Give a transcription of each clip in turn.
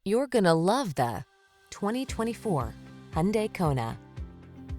You're gonna love the 2024 Hyundai Kona.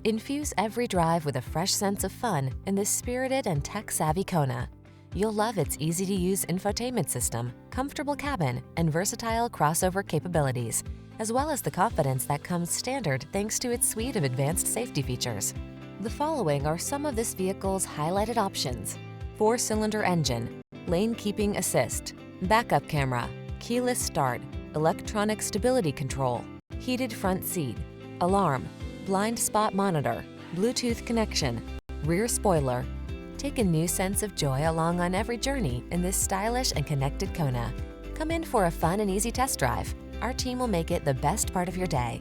Infuse every drive with a fresh sense of fun in this spirited and tech-savvy Kona. You'll love its easy-to-use infotainment system, comfortable cabin, and versatile crossover capabilities, as well as the confidence that comes standard thanks to its suite of advanced safety features. The following are some of this vehicle's highlighted options: 4-cylinder engine, lane keeping assist, backup camera, keyless start, electronic stability control, heated front seat, alarm, blind spot monitor, Bluetooth connection, rear spoiler. Take a new sense of joy along on every journey in this stylish and connected Kona. Come in for a fun and easy test drive. Our team will make it the best part of your day.